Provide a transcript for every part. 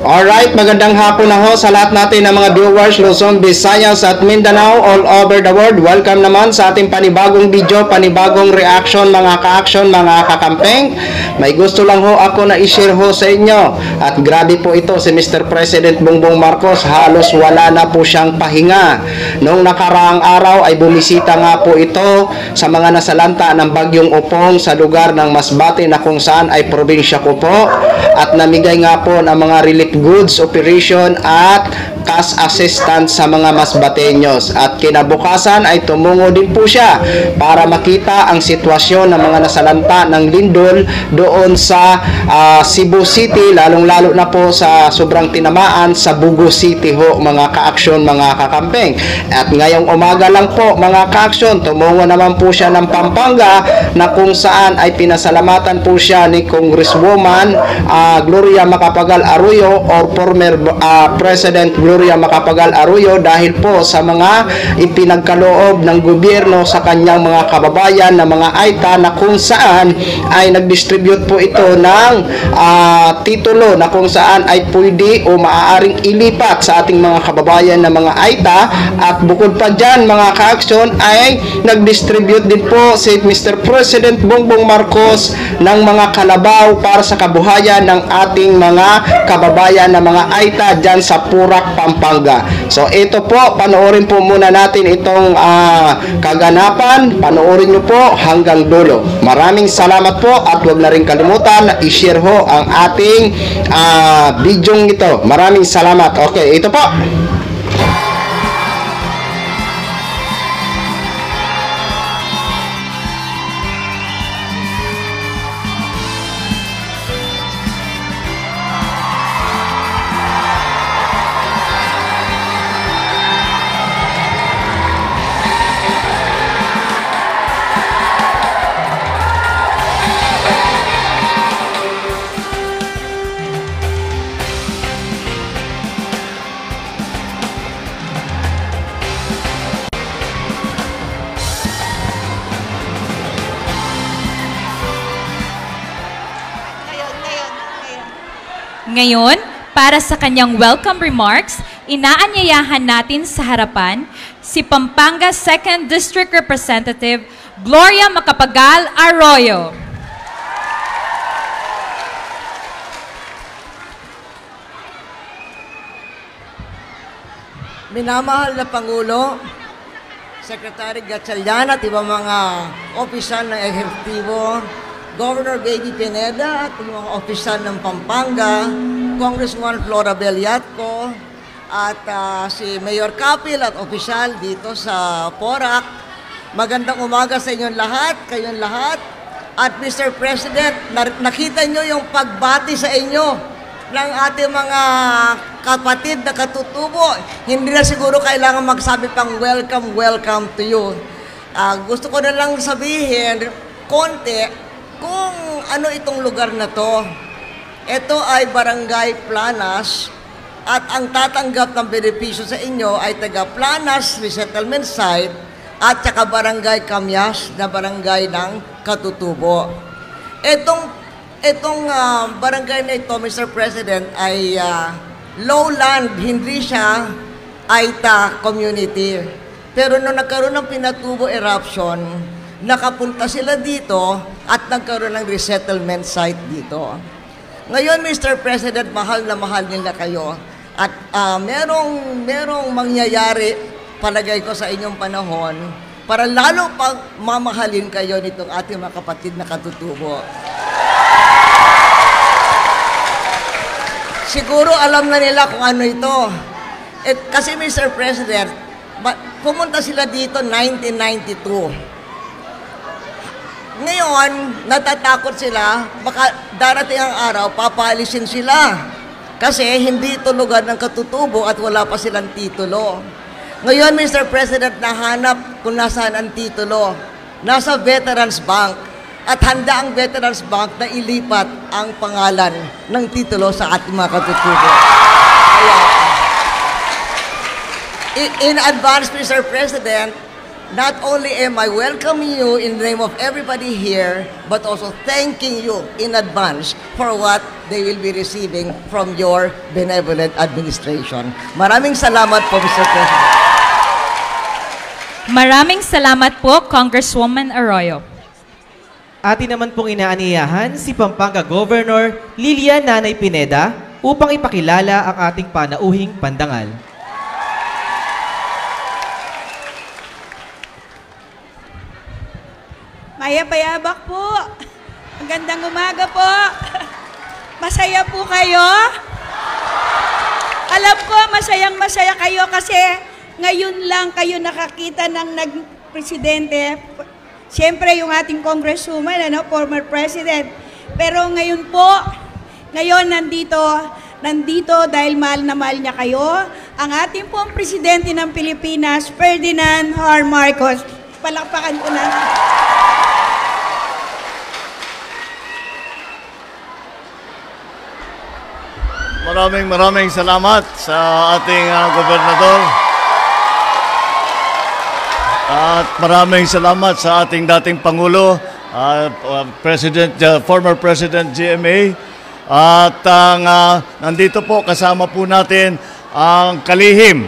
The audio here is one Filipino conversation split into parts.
Alright, magandang hapon na ho sa lahat natin ng mga viewers Luzon, Visayas at Mindanao all over the world. Welcome naman sa ating panibagong video, panibagong reaction mga ka-action, mga kakampeng. May gusto lang ho ako na i-share ho sa inyo. At grabe po ito si Mr. President Bongbong Marcos, halos wala na po siyang pahinga. Noong nakaraang araw ay bumisita nga po ito sa mga nasalanta ng bagyong Upong sa lugar ng Masbate na kung saan ay probinsya ko po. At namigay nga po ng mga relief goods operation at cash assistance sa mga Masbateños. At kinabukasan ay tumungo din po siya para makita ang sitwasyon ng mga nasalanta ng lindol doon sa Cebu City, lalong-lalo na po sa sobrang tinamaan sa Bugo City ho mga ka-aksyon, mga kakampeng. At ngayong umaga lang po mga ka-aksyon, tumungo naman po siya ng Pampanga na kung saan ay pinasalamatan po siya ni Congresswoman Gloria Macapagal Arroyo or former President Gloria Macapagal Arroyo dahil po sa mga ipinagkaloob ng gobyerno sa kanyang mga kababayan na mga AITA na kung saan ay nag-distribute po ito ng titulo na kung saan ay pwede o maaaring ilipat sa ating mga kababayan na mga AITA. At bukod pa dyan mga ka-aksyon ay nag-distribute din po si Mr. President Bongbong Marcos ng mga kalabaw para sa kabuhayan ng ating mga kababayan na mga AITA dyan sa Purak, Pampanga. So ito po, panoorin po muna natin itong kaganapan. Panoorin nyo po hanggang dulo. Maraming salamat po at huwag na rin kalimutan na i-share ho ang ating video ito. Maraming salamat. Okay, ito po. Ngayon, para sa kanyang welcome remarks, inaanyayahan natin sa harapan si Pampanga 2nd District Representative Gloria Macapagal Arroyo. Minamahal na Pangulo, Secretary Gatchalian at ibang mga opisyal ng ehekutibo, Governor Baby Pineda at mga opisyal ng Pampanga, Congresswoman Flora Belliatco at si Mayor Kapil at opisyal dito sa Porac. Magandang umaga sa inyong lahat, kayong lahat. At Mr. President, nakita nyo yung pagbati sa inyo ng ating mga kapatid na katutubo. Hindi na siguro kailangan magsabi pang welcome to you. Gusto ko na lang sabihin konti kung ano itong lugar na to. Ito ay Barangay Planas at ang tatanggap ng benepisyo sa inyo ay taga Planas Resettlement Site at saka Barangay Camyas na barangay ng Katutubo. Itong barangay na ito, Mr. President, ay lowland, hindi siya AITA community. Pero nung nagkaroon ng Pinatubo eruption, nakapunta sila dito at nagkaroon ng resettlement site dito. Ngayon, Mr. President, mahal na mahal nila kayo. At merong mangyayari, palagay ko sa inyong panahon, para lalo pang mamahalin kayo nitong ating mga kapatid na katutubo. Siguro alam na nila kung ano ito. Kasi Mr. President, pumunta sila dito 1992. Ngayon, natatakot sila, baka darating ang araw, papalisin sila. Kasi hindi ito lugar ng katutubo at wala pa silang titulo. Ngayon, Mr. President, nahanap kung nasaan ang titulo. Nasa Veterans Bank. At handa ang Veterans Bank na ilipat ang pangalan ng titulo sa ating mga katutubo. Kaya, in advance, Mr. President, not only am I welcoming you in the name of everybody here, but also thanking you in advance for what they will be receiving from your benevolent administration. Maraming salamat po, Mr. President. Maraming salamat po, Congresswoman Arroyo. Atin naman pong inaaniyahan si Pampanga Governor Lilian Nanay Pineda upang ipakilala ang ating panauhing pandangal. Maya-bayabak po. Magandang umaga po. Masaya po kayo? Alam ko, masayang-masaya kayo kasi ngayon lang kayo nakakita ng nag-presidente. Siyempre, yung ating congresswoman, former president. Pero ngayon po, nandito dahil mahal na mahal niya kayo, ang ating pong presidente ng Pilipinas, Ferdinand R. Marcos. Palakpakan ko na. Maraming salamat sa ating gobernador. At maraming salamat sa ating dating Pangulo, former President GMA. At nandito po kasama po natin ang kalihim,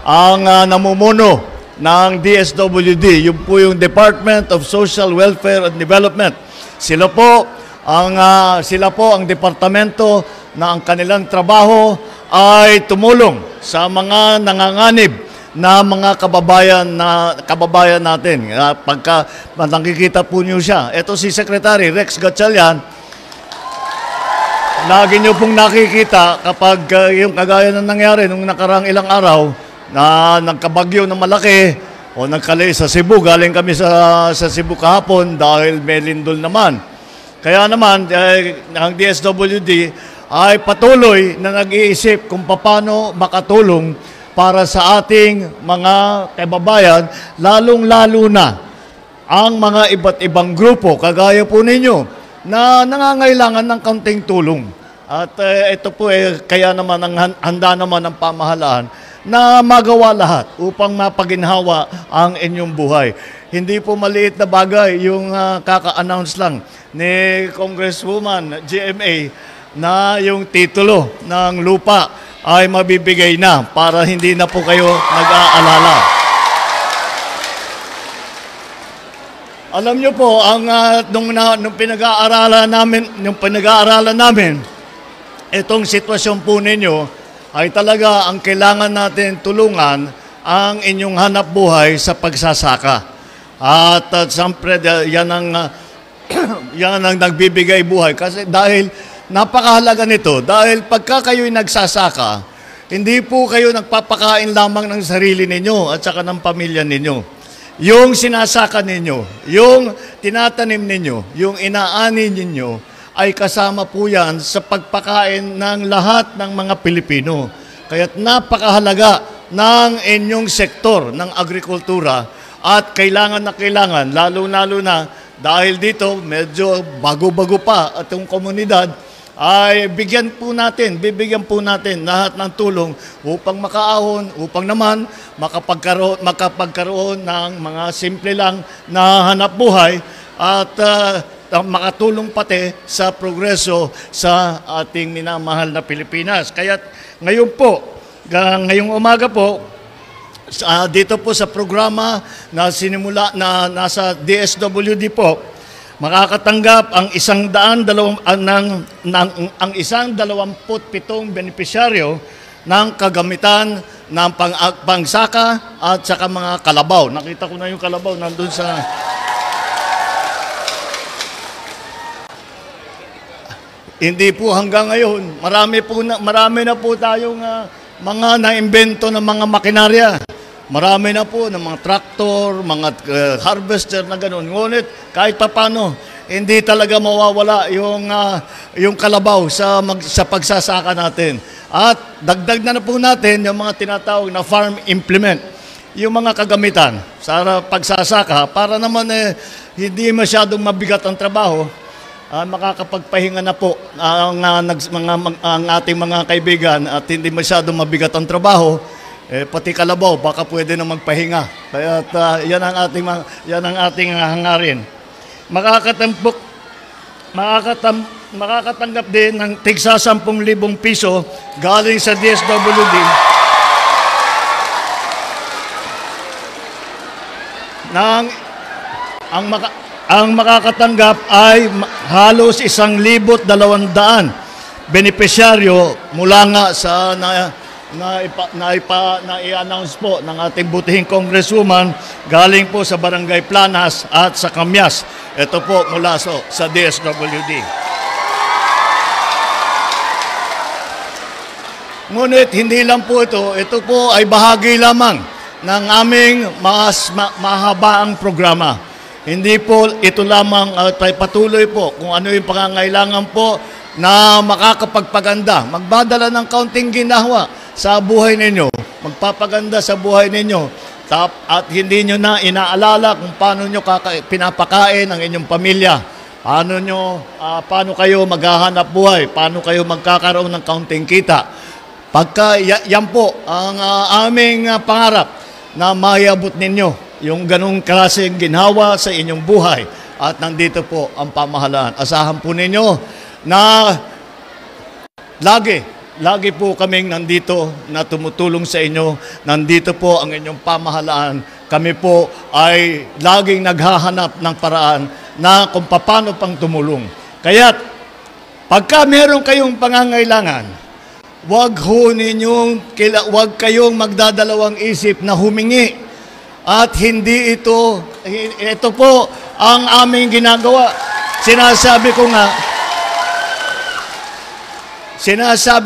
ang namumuno ng DSWD, yung po yung Department of Social Welfare and Development. Sila po ang departamento na ang kanilang trabaho ay tumulong sa mga nanganganib na mga kababayan natin. Pagka nakikita po niyo siya, ito si Secretary Rex Gatchalian, lagi niyo pong nakikita kapag yung kagaya na nangyari nung nakarang ilang araw na nagkabagyo na malaki o nagkali sa Cebu, galing kami sa Cebu kahapon dahil may lindol naman. Kaya naman, ang DSWD ay patuloy na nag-iisip kung paano makatulong para sa ating mga kababayan, lalong-lalo na ang mga iba't ibang grupo, kagaya po ninyo, na nangangailangan ng kaunting tulong. At ito po kaya naman ang handa naman ng pamahalaan na magawa lahat upang mapaginhawa ang inyong buhay. Hindi po maliit na bagay yung kaka-announce lang ni Congresswoman GMA na yung titulo ng lupa ay mabibigay na para hindi na po kayo nag-aalala. Alam niyo po, nung pinag-aaralan namin, itong sitwasyon po ninyo ay talaga ang kailangan natin tulungan ang inyong hanap buhay sa pagsasaka. At siyempre, yan ang nagbibigay buhay. Kasi dahil napakahalaga nito, dahil pagka kayo'y nagsasaka, hindi po kayo nagpapakain lamang ng sarili ninyo at saka ng pamilya ninyo. Yung sinasaka ninyo, yung tinatanim ninyo, yung inaani ninyo, ay kasama po yan sa pagpakain ng lahat ng mga Pilipino. Kaya't napakahalaga ng inyong sektor ng agrikultura at kailangan, lalo-lalo na dahil dito medyo bago-bago pa at yung komunidad, ay bibigyan po natin lahat ng tulong upang makaahon, upang naman makapagkaroon ng mga simple lang na hanap buhay at makatulong pati sa progreso sa ating minamahal na Pilipinas. Kaya ngayong umaga po, dito po sa programa na sinimula na nasa DSWD po, makakatanggap ang 127 benepisyaryo ng kagamitan ng pangsaka at saka mga kalabaw. Nakita ko na yung kalabaw nandun sa... Hindi po hanggang ngayon. Marami na po tayong mga naimbento ng mga makinarya. Marami na po ng mga traktor, mga harvester na gano'n. Ngunit kahit papano, hindi talaga mawawala yung kalabaw sa pagsasaka natin. At dagdag na po natin yung mga tinatawag na farm implement, yung mga kagamitan sa pagsasaka para naman hindi masyadong mabigat ang trabaho. Makakapagpahinga na po ang ating mga kaibigan at hindi masyadong mabigat ang trabaho. pati kalabaw, baka pwede na magpahinga. Kaya yan ang ating hangarin. Makakatanggap din ng tigsa 10,000 piso galing sa DSWD ang makakatanggap ay halos 1,200 benepisyaryo mula nga sa i-announce po ng ating butihing congresswoman galing po sa Barangay Planas at sa Kamyas. Ito po mula sa DSWD. Ngunit hindi lang po ito po ay bahagi lamang ng aming mahabaang programa. Hindi po ito lamang patuloy po kung ano yung pangangailangan po na makakapagpaganda, magbadala ng kaunting ginhawa sa buhay ninyo, magpapaganda sa buhay ninyo, at hindi nyo na inaalala kung paano nyo pinapakain ang inyong pamilya, paano kayo maghahanap buhay, paano kayo magkakaroon ng kaunting kita. Pagka yan po ang aming pangarap na mayabot ninyo, yung ganong klaseng ginhawa sa inyong buhay. At nandito po ang pamahalaan. Asahan po ninyo na lagi po kaming nandito na tumutulong sa inyo. Nandito po ang inyong pamahalaan. Kami po ay laging naghahanap ng paraan na kung paano pang tumulong. Kaya pagka meron kayong pangangailangan, huwag kayong magdadalawang isip na humingi. At hindi ito po ang aming ginagawa. Sinasabi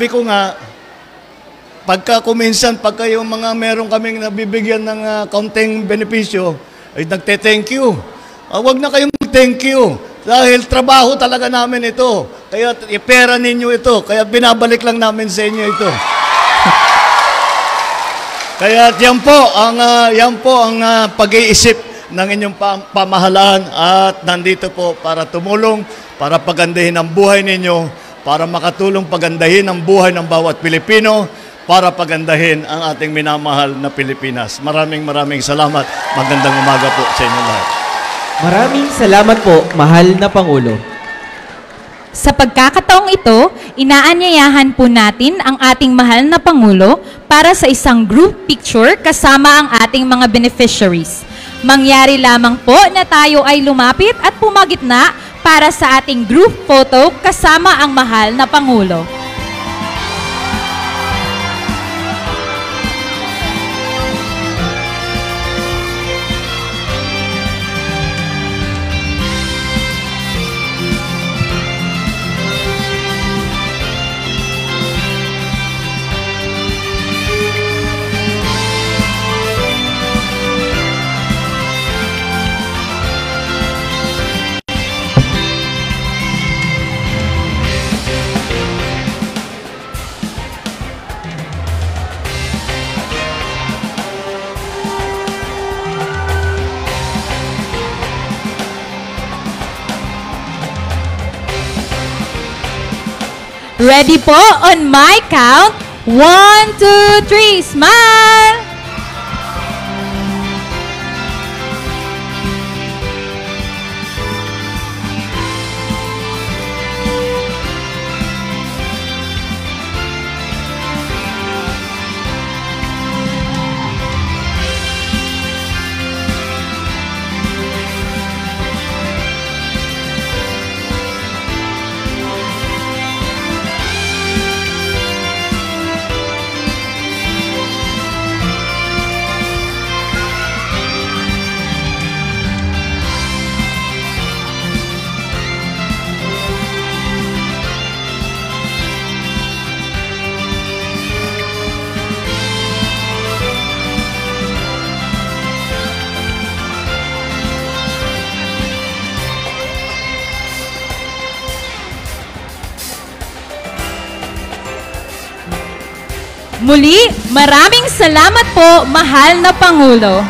ko nga, pagka yung mga meron kaming nabibigyan ng kaunting benepisyo, ay nagte-thank you. Huwag na kayong mag-thank you. Dahil trabaho talaga namin ito. Kaya ipera ninyo ito. Kaya binabalik lang namin sa inyo ito. Kaya yan po ang pag-iisip ng inyong pamahalaan at nandito po para tumulong, para pagandahin ang buhay ninyo, para makatulong pagandahin ang buhay ng bawat Pilipino, para pagandahin ang ating minamahal na Pilipinas. Maraming salamat. Magandang umaga po sa inyo lahat. Maraming salamat po, mahal na Pangulo. Sa pagkakataong ito, inaanyayahan po natin ang ating mahal na Pangulo para sa isang group picture kasama ang ating mga beneficiaries. Mangyari lamang po na tayo ay lumapit at pumagitna para sa ating group photo kasama ang mahal na Pangulo. Ready po on my count. 1, 2, 3, smile! Muli, maraming salamat po, mahal na Pangulo.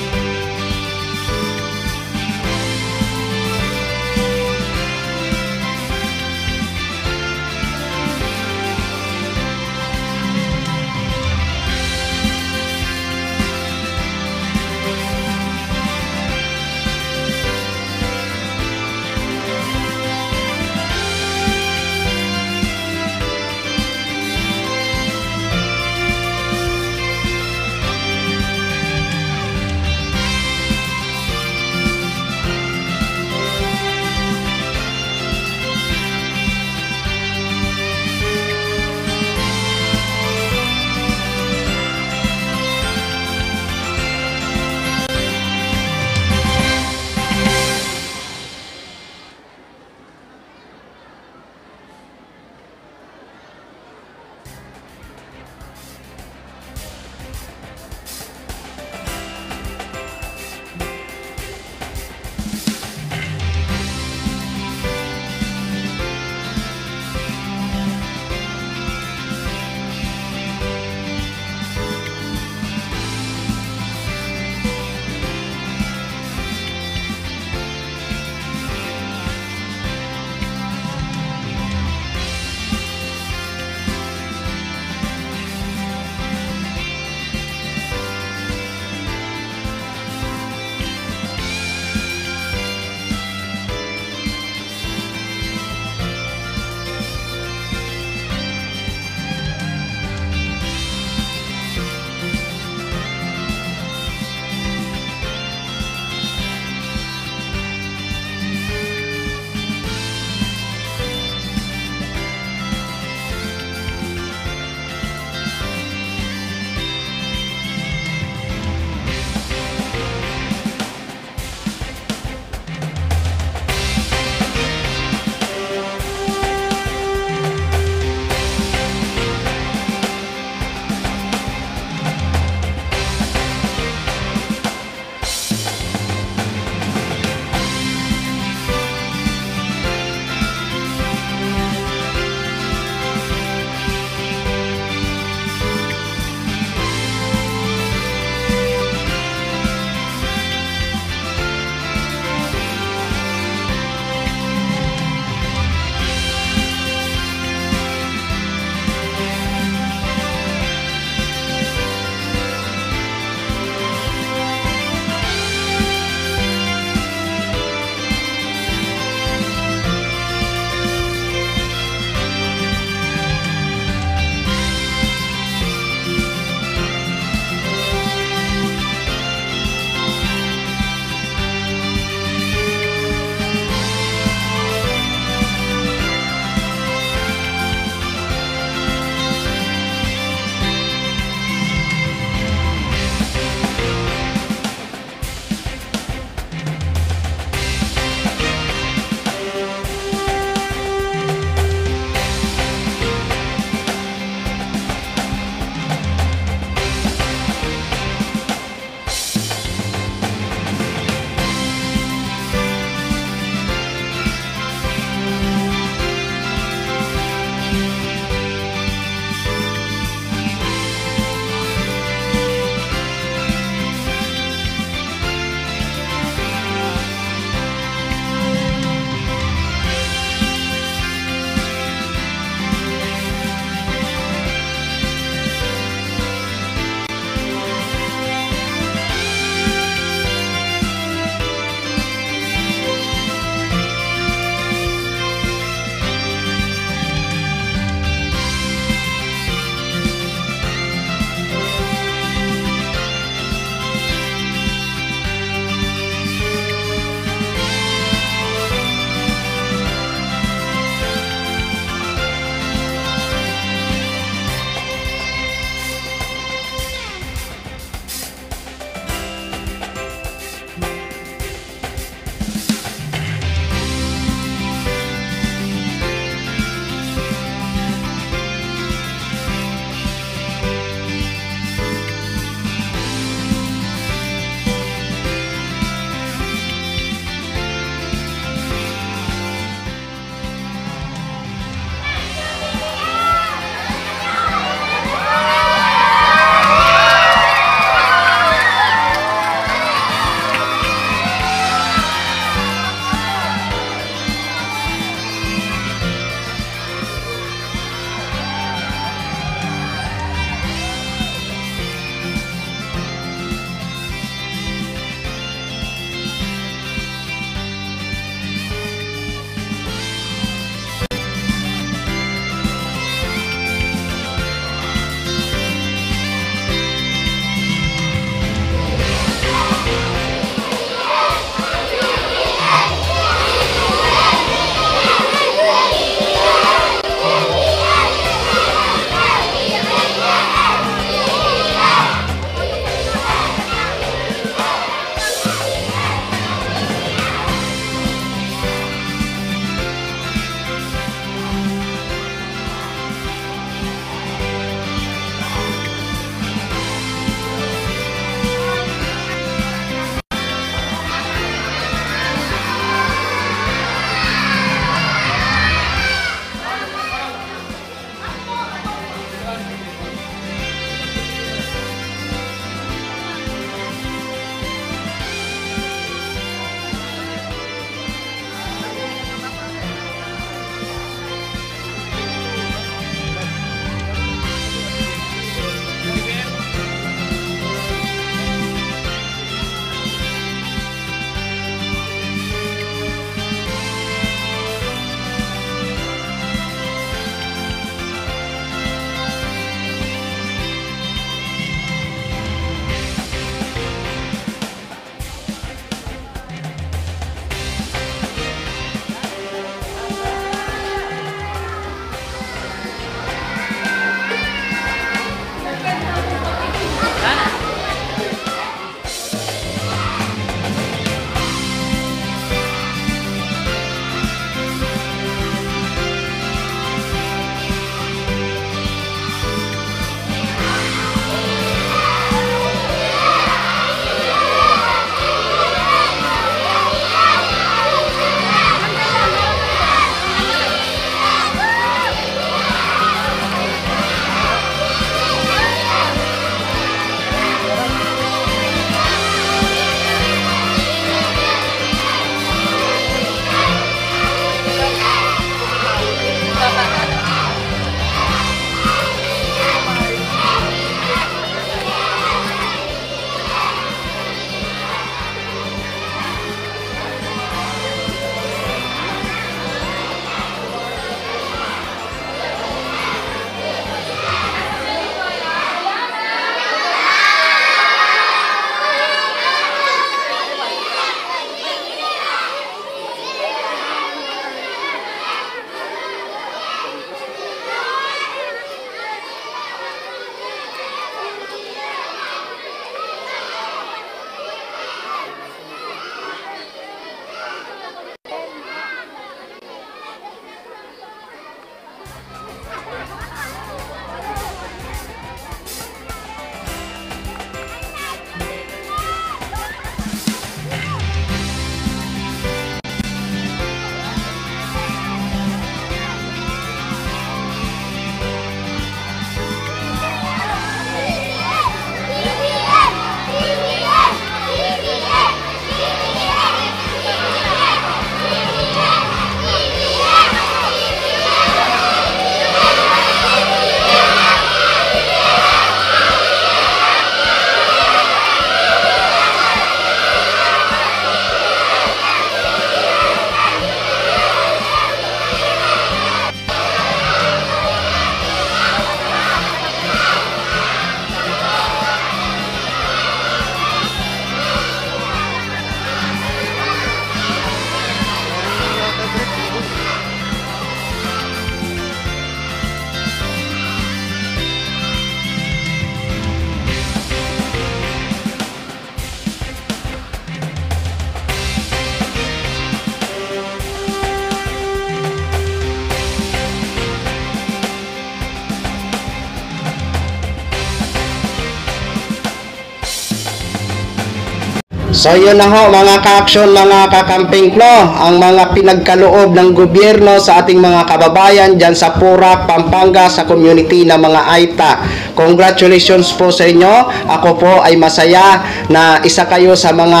So yun na ho mga ka-aksyon, mga kakamping no, ang mga pinagkaloob ng gobyerno sa ating mga kababayan dyan sa Purak, Pampanga, sa community ng mga Aita. Congratulations po sa inyo. Ako po ay masaya na isa kayo sa mga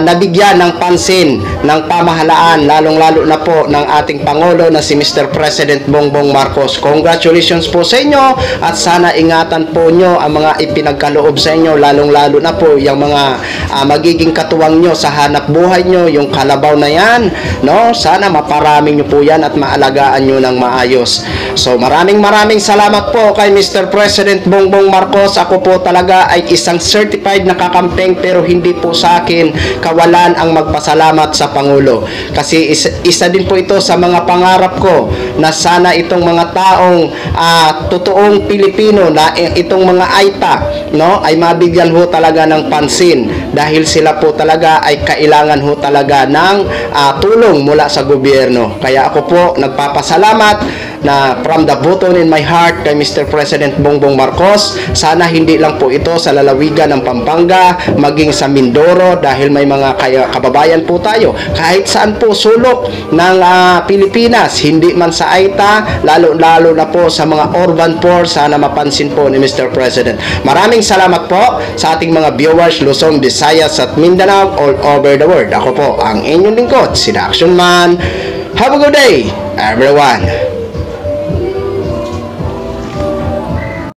nabigyan ng pansin ng pamahalaan, lalong-lalo na po ng ating Pangulo na si Mr. President Bongbong Marcos. Congratulations po sa inyo at sana ingatan po nyo ang mga ipinagkaloob sa inyo, lalong-lalo na po yung mga magiging katuwang nyo sa hanap buhay nyo, yung kalabaw na yan, no? Sana maparami nyo po yan at maalagaan nyo ng maayos. So maraming salamat po kay Mr. President Bongbong Marcos. Ako po talaga ay isang certified na kakampeng, pero hindi po sa akin kawalan ang magpasalamat sa Pangulo. Kasi isa din po ito sa mga pangarap ko na sana itong mga taong totoong Pilipino, na itong mga Aita, no, ay mabigyan ho talaga ng pansin, dahil sila po talaga ay kailangan ho talaga ng tulong mula sa gobyerno. Kaya ako po nagpapasalamat na from the bottom in my heart kay Mr. President Bongbong Marcos. Sana hindi lang po ito sa lalawigan ng Pampanga, maging sa Mindoro, dahil may mga kababayan po tayo kahit saan po sulok ng Pilipinas, hindi man sa Aita, lalo na po sa mga urban poor. Sana mapansin po ni Mr. President. Maraming salamat po sa ating mga viewers Luzon, Visayas at Mindanao all over the world. Ako po ang inyong lingkod, si The Action Man. Have a good day, everyone.